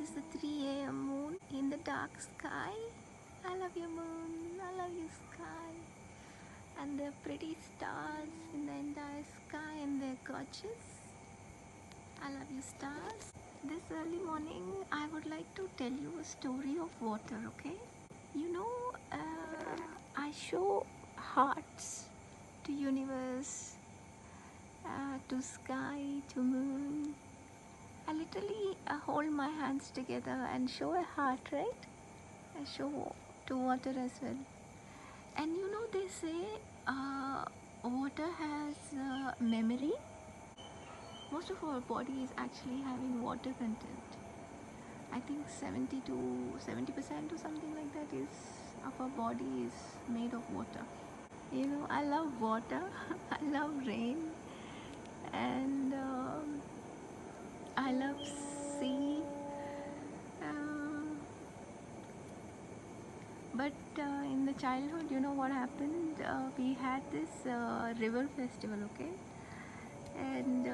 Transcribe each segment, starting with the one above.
This is the 3 a.m. moon in the dark sky. I love you, moon. I love you, sky. And the pretty stars in the entire sky, and they're gorgeous. I love you, stars. This early morning, I would like to tell you a story of water, okay? You know, I show hearts to universe, to sky, to moon. I literally hold my hands together and show a heart, right? I show to water as well. And you know, they say water has memory. Most of our body is actually having water content. I think 70 to 70% or something like that is of our body is made of water. You know, I love water. I love rain, and I love sea. Um, but in the childhood, you know what happened? We had this river festival, okay? And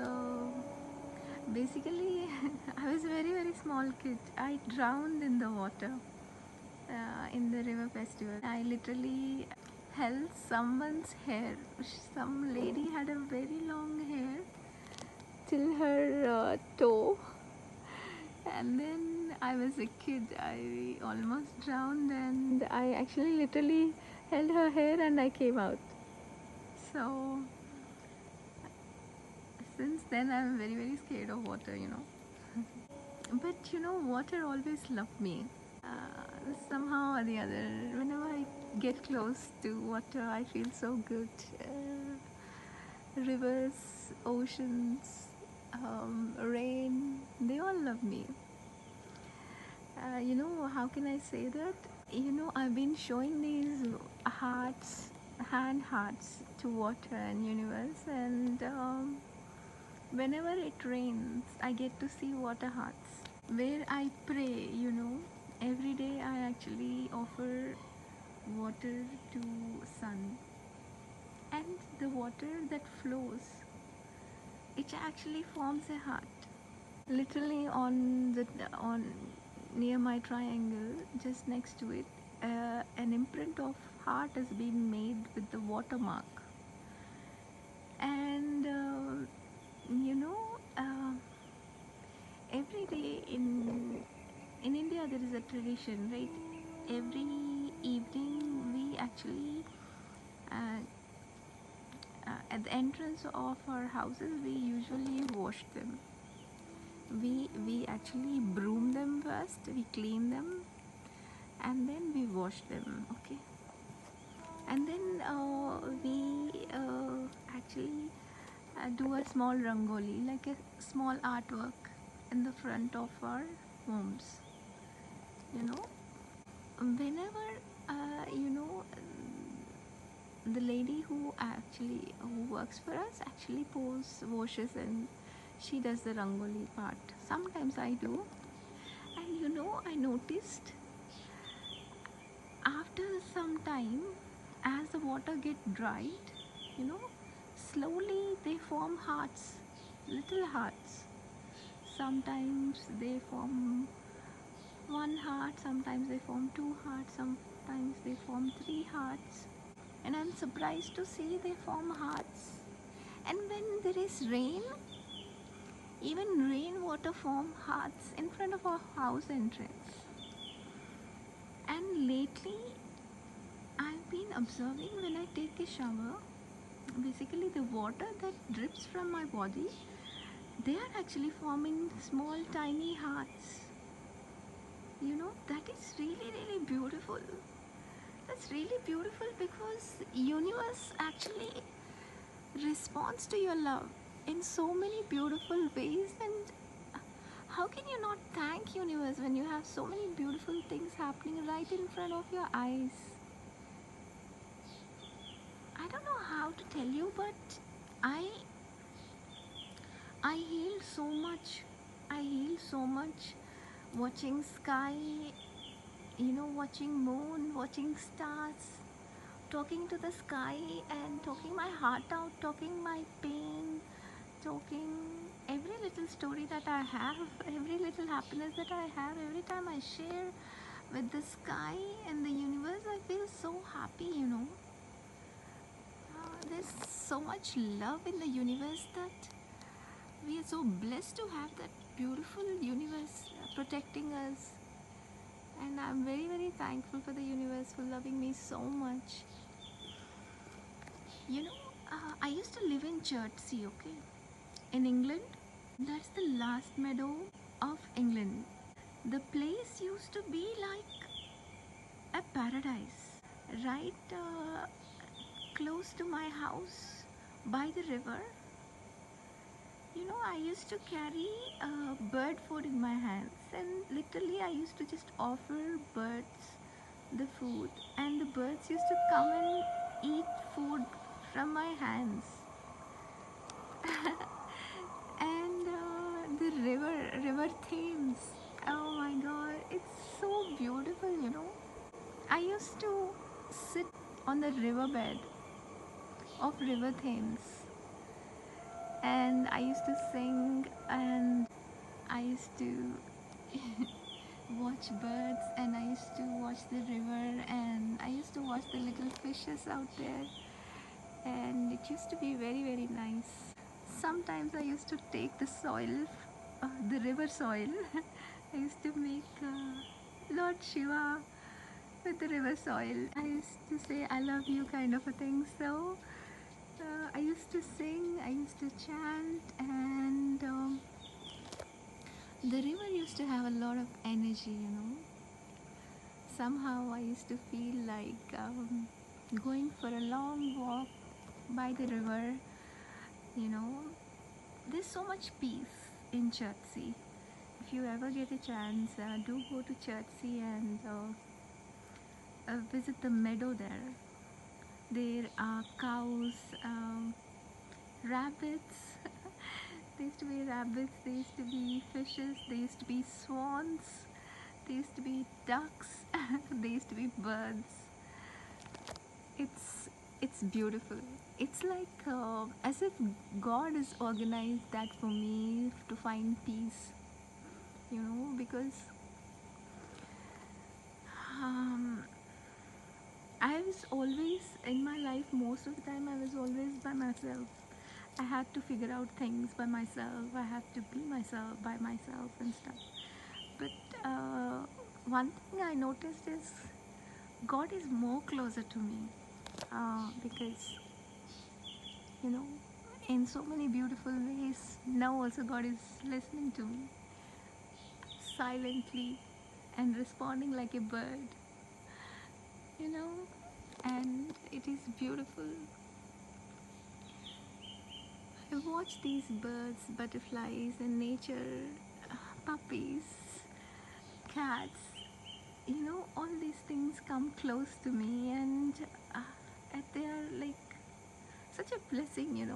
basically, I was a very, very small kid. I drowned in the water in the river festival. I literally held someone's hair. Some lady had a very long hair till her toe, and then I was a kid. I almost drowned, and I actually literally held her hair and I came out. So since then I'm very, very scared of water, you know. But you know, water always loved me. Somehow or the other, whenever I get close to water, I feel so good. Rivers, oceans, rain, they all love me. You know, how can I say that? You know, I've been showing these hearts, hand hearts to water and universe, and whenever it rains, I get to see water hearts where I pray, you know. Every day I actually offer water to sun, and the water that flows, it actually forms a heart. Literally on near my triangle, just next to it, an imprint of heart has been made with the watermark. And you know, every day in India there is a tradition, right? Every evening we actually uh, at the entrance of our houses we usually wash them. We actually broom them first, we clean them, and then we wash them, okay? And then we actually do a small rangoli, like a small artwork in the front of our homes, you know. Whenever you know, the lady who works for us actually washes, and she does the rangoli part. Sometimes I do. And you know, I noticed after some time, as the water get dried, you know, slowly they form hearts, little hearts. Sometimes they form one heart, sometimes they form two hearts, sometimes they form three hearts, and I'm surprised to see they form hearts. And when there is rain, even rainwater form hearts in front of our house entrance. And lately I've been observing, when I take a shower, basically the water that drips from my body, they are actually forming small tiny hearts. You know, that is really, really beautiful. That's really beautiful, because universe actually responds to your love in so many beautiful ways. And how can you not thank universe when you have so many beautiful things happening right in front of your eyes? I don't know how to tell you, but I I heal so much. I heal so much watching sky, you know, watching moon, watching stars, talking to the sky and talking my heart out, talking my pain, talking every little story that I have, every little happiness that I have, every time I share with the sky and the universe, I feel so happy. There's so much love in the universe that we are so blessed to have that beautiful universe protecting us. And I'm very, very thankful for the universe for loving me so much. You know, I used to live in Chertsey, okay, in England. That's the last meadow of England. The place used to be like a paradise, right close to my house by the river. I used to carry bird food in my hands, and literally, I used to just offer birds the food, and the birds used to come and eat food from my hands. And the river Thames. Oh my God, it's so beautiful. I used to sit on the riverbed of River Thames, and I used to sing, and I used to watch birds, and I used to watch the river, and I used to watch the little fishes out there, and it used to be very, very nice. Sometimes I used to take the soil, the river soil. I used to make Lord Shiva with the river soil. I used to say, I love you, kind of a thing. So I used to sing, I used to chant, and the river used to have a lot of energy. Somehow I used to feel like going for a long walk by the river. You know, there's so much peace in Chertsey. If you ever get a chance, do go to Chertsey and visit the meadow there. There are cows, rabbits. There used to be rabbits, there used to be fishes, there used to be swans, there used to be ducks, there used to be birds. It's beautiful. It's like as if God has organized that for me to find peace. Because um, I was always in my life, most of the time I was always by myself. I had to figure out things by myself. I had to be myself by myself and stuff. But one thing I noticed is God is more closer to me, because you know in so many beautiful ways. Now also God is listening to me silently and responding like a bird, you know, and it is beautiful. I watch these birds, butterflies, and nature, puppies, cats. All these things come close to me, and they are like such a blessing.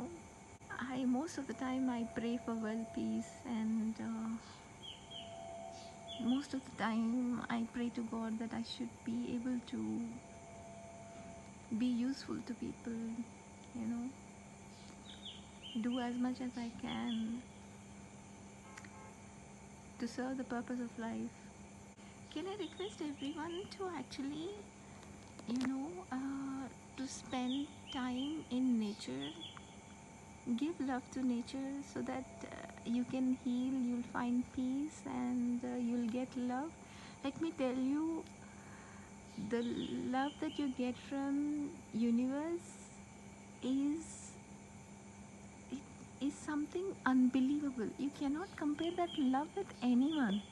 I most of the time I pray for world peace, and most of the time I pray to God that I should be able to be useful to people, you know, do as much as I can to serve the purpose of life. Can I request everyone to actually, you know, to spend time in nature, give love to nature so that you can heal, you'll find peace, and you'll get love. Let me tell you, the love that you get from universe is it is something unbelievable. You cannot compare that love with anyone.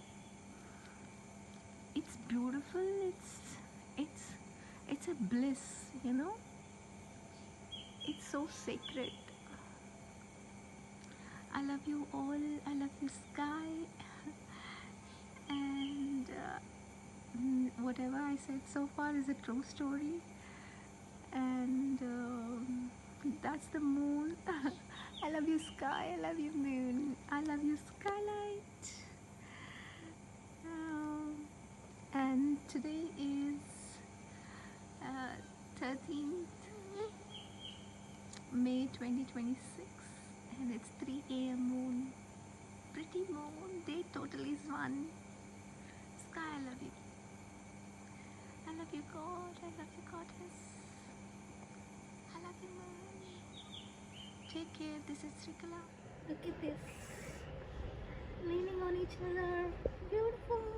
It's beautiful. It's it's a bliss. It's so sacred. I love you all. I love the sky. And whatever I said so far is a true story. And that's the moon. I love you, sky. I love you, moon. I love you, skylight. Um, and today is 13th May 2026, and it's 3 a.m. moon. pretty moon. They totally is one. Sky, I love you. I love you, God. I love you, Goddess. I love you, moon. Take care. This is Srikala. Look at this. Leaning on each other. Beautiful.